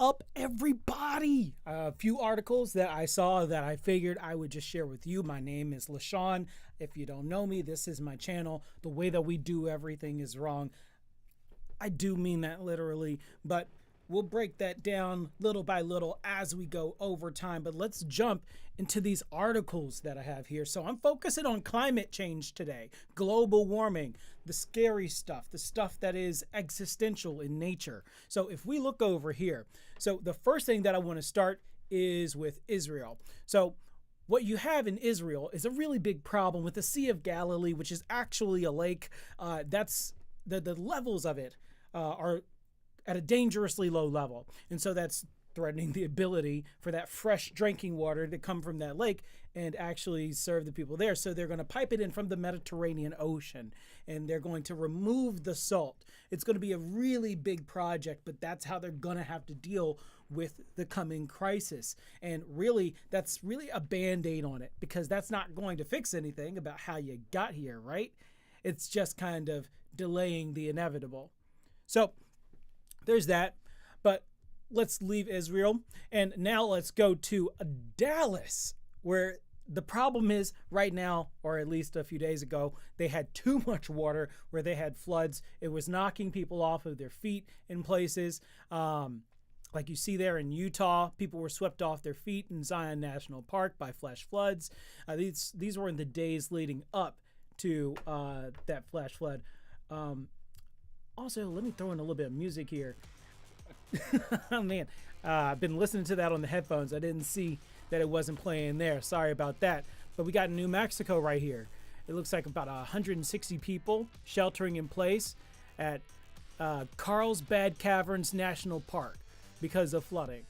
up, everybody? A few articles that I saw that I figured I would just share with you. My name is LaSean. If you don't know me, this is my channel. The way that we do everything is wrong. I do mean that literally, but we'll break that down little by little as we go over time. But let's jump into these articles that I have here. So I'm focusing on climate change today, global warming, the scary stuff, the stuff that is existential in nature. So if we look over here, so the first thing that I want to start is with Israel. So what you have in Israel is a really big problem with the Sea of Galilee, which is actually a lake. That's the levels of it are at a dangerously low level. And so that's threatening the ability for that fresh drinking water to come from that lake and actually serve the people there. So they're going to pipe it in from the Mediterranean Ocean, and they're going to remove the salt. It's going to be a really big project, but that's how they're going to have to deal with the coming crisis. And really, that's really a Band-Aid on it, because that's not going to fix anything about how you got here, right? It's just kind of delaying the inevitable. So there's that, but let's leave Israel and now let's go to Dallas, where the problem is right now, or at least a few days ago, they had too much water where they had floods. It was knocking people off of their feet in places. Like you see there in Utah, people were swept off their feet in Zion National Park by flash floods. These were in the days leading up to that flash flood. Also, let me throw in a little bit of music here. Oh, man. I've been listening to that on the headphones. I didn't see that it wasn't playing there. Sorry about that. But we got New Mexico right here. It looks like about 160 people sheltering in place at Carlsbad Caverns National Park because of flooding.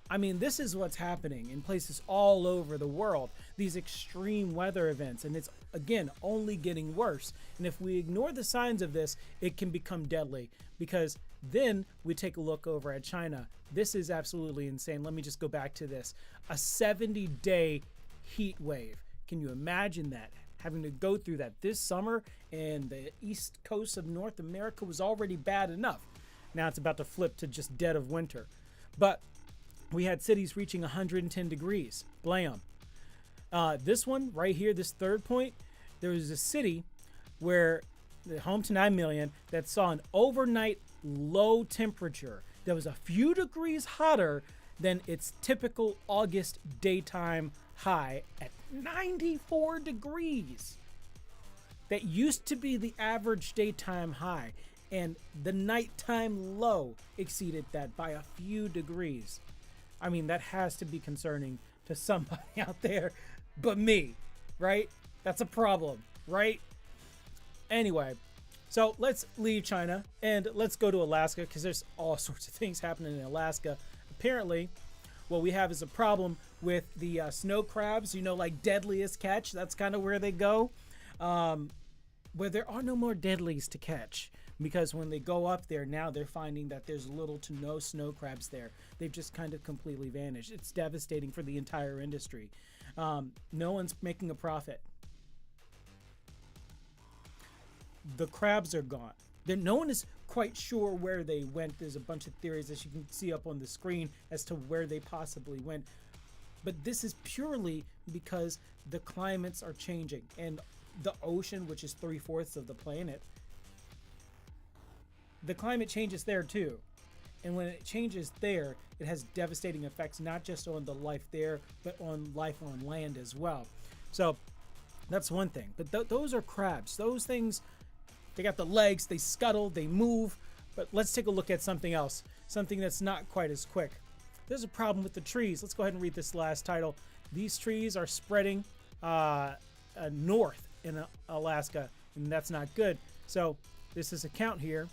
I mean, this is what's happening in places all over the world, these extreme weather events, and it's, again, only getting worse. And if we ignore the signs of this, it can become deadly, because then we take a look over at China. This is absolutely insane. Let me just go back to this. A 70-day heat wave. Can you imagine that? Having to go through that this summer, and the east coast of North America was already bad enough. Now it's about to flip to just dead of winter. But we had cities reaching 110 degrees. Blam. This one right here, this third point, there was a city where, home to 9 million, that saw an overnight low temperature that was a few degrees hotter than its typical August daytime high at 94 degrees. That used to be the average daytime high, and the nighttime low exceeded that by a few degrees. I mean, that has to be concerning to somebody out there but me, right? That's a problem, right? Anyway, so let's leave China and let's go to Alaska, because there's all sorts of things happening in Alaska. Apparently, what we have is a problem with the snow crabs, you know, like deadliest catch. That's kind of where they go, where there are no more deadlies to catch. Because when they go up there, now they're finding that there's little to no snow crabs there. They've just kind of completely vanished. It's devastating for the entire industry. No one's making a profit. The crabs are gone. No one is quite sure where they went. There's a bunch of theories, as you can see up on the screen, as to where they possibly went. But this is purely because the climates are changing. And the ocean, which is 3/4 of the planet, the climate changes there too. And when it changes there, it has devastating effects, not just on the life there, but on life on land as well. So that's one thing. But those are crabs. Those things, they got the legs, they scuttle, they move. But let's take a look at something else, something that's not quite as quick. There's a problem with the trees. Let's go ahead and read this last title. These trees are spreading north in Alaska, and that's not good. So this is a count here.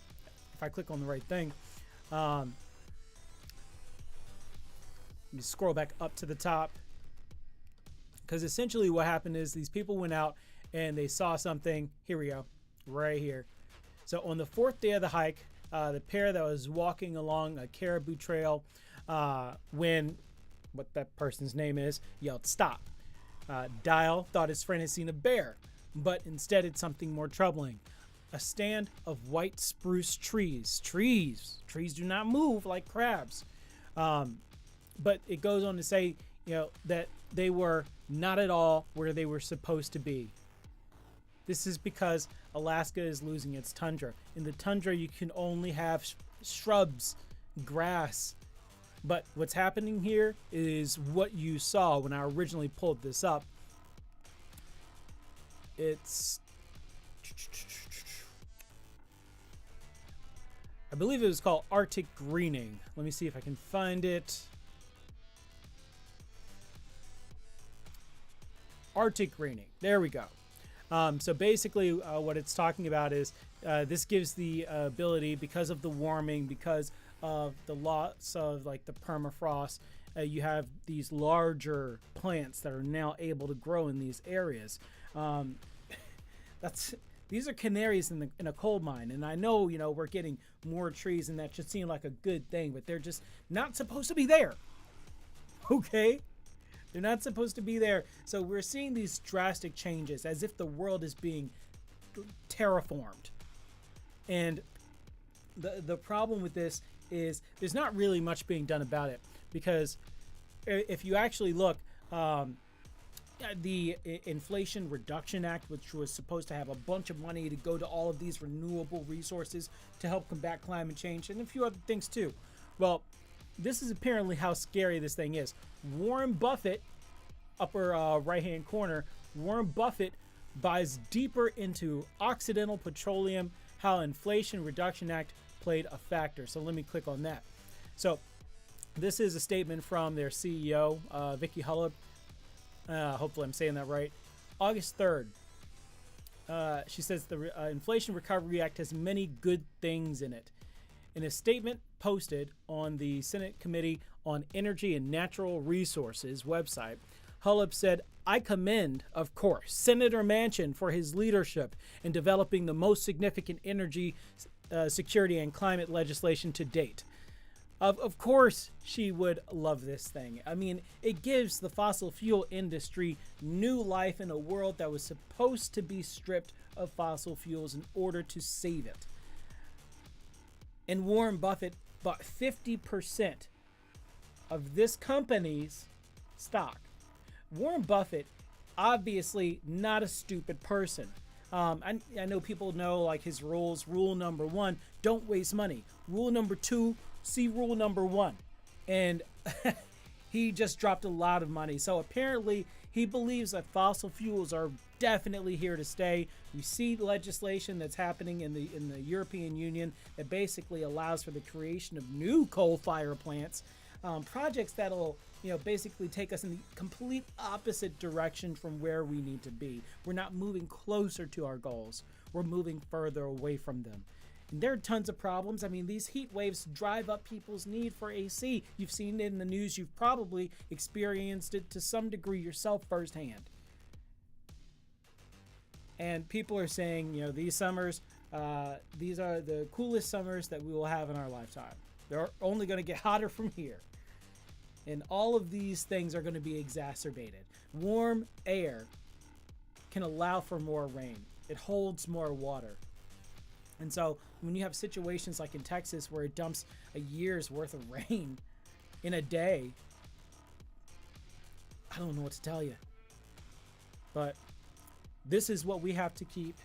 If I click on the right thing, let me scroll back up to the top, because essentially what happened is these people went out and they saw something. Here we go, right here. So on the 4th day of the hike, the pair that was walking along a caribou trail, when what that person's name is yelled stop. Dial thought his friend had seen a bear, but instead it's something more troubling. A stand of white spruce trees. Trees do not move like crabs. But it goes on to say, that they were not at all where they were supposed to be. This is because Alaska is losing its tundra. In the tundra, you can only have shrubs, grass. But what's happening here is what you saw when I originally pulled this up. It's, I believe it was called Arctic greening. Let me see if I can find it. Arctic greening. There we go. So basically what it's talking about is this gives the ability, because of the warming, because of the loss of like the permafrost, you have these larger plants that are now able to grow in these areas. These are canaries in a coal mine, and I know we're getting more trees, and that should seem like a good thing, but they're just not supposed to be there. Okay. They're not supposed to be there. So we're seeing these drastic changes as if the world is being terraformed. And the problem with this is there's not really much being done about it, because if you actually look, the Inflation Reduction Act, which was supposed to have a bunch of money to go to all of these renewable resources to help combat climate change and a few other things too. Well, this is apparently how scary this thing is. Warren Buffett, upper right-hand corner, Warren Buffett buys deeper into Occidental Petroleum, how Inflation Reduction Act played a factor. So let me click on that. So this is a statement from their CEO, Vicky Hullab. Hopefully I'm saying that right. August 3rd. She says the Inflation Recovery Act has many good things in it. In a statement posted on the Senate Committee on Energy and Natural Resources website, Hullab said, "I commend, of course, Senator Manchin for his leadership in developing the most significant energy security and climate legislation to date." Of course she would love this thing. I mean, it gives the fossil fuel industry new life in a world that was supposed to be stripped of fossil fuels in order to save it. And Warren Buffett bought 50% of this company's stock. Warren Buffett, obviously not a stupid person. I know people know like his rules. Rule number 1, don't waste money. Rule number 2, see rule number 1. And he just dropped a lot of money. So apparently he believes that fossil fuels are definitely here to stay. We see legislation that's happening in the European Union that basically allows for the creation of new coal-fired plants, projects that'll basically take us in the complete opposite direction from where we need to be. We're not moving closer to our goals. We're moving further away from them. And there are tons of problems. I mean, these heat waves drive up people's need for AC. You've seen it in the news. You've probably experienced it to some degree yourself firsthand. And people are saying, these summers, these are the coolest summers that we will have in our lifetime. They're only going to get hotter from here. And all of these things are going to be exacerbated. Warm air can allow for more rain. It holds more water. And so when you have situations like in Texas where it dumps a year's worth of rain in a day, I don't know what to tell you. But this is what we have to keep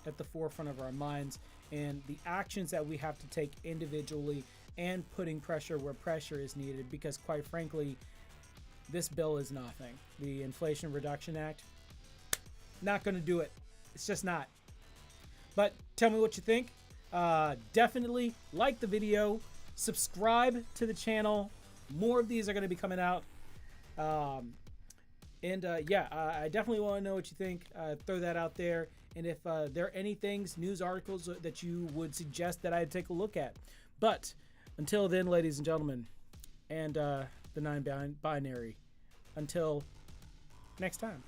at the forefront of our minds, and the actions that we have to take individually, and putting pressure where pressure is needed, because quite frankly, this bill is nothing. The Inflation Reduction Act, not going to do it. It's just not. But tell me what you think. Definitely like the video, subscribe to the channel. More of these are going to be coming out. I definitely want to know what you think. Throw that out there. And if there are any things, news articles that you would suggest that I take a look at. But until then, ladies and gentlemen, and the non-binary, until next time.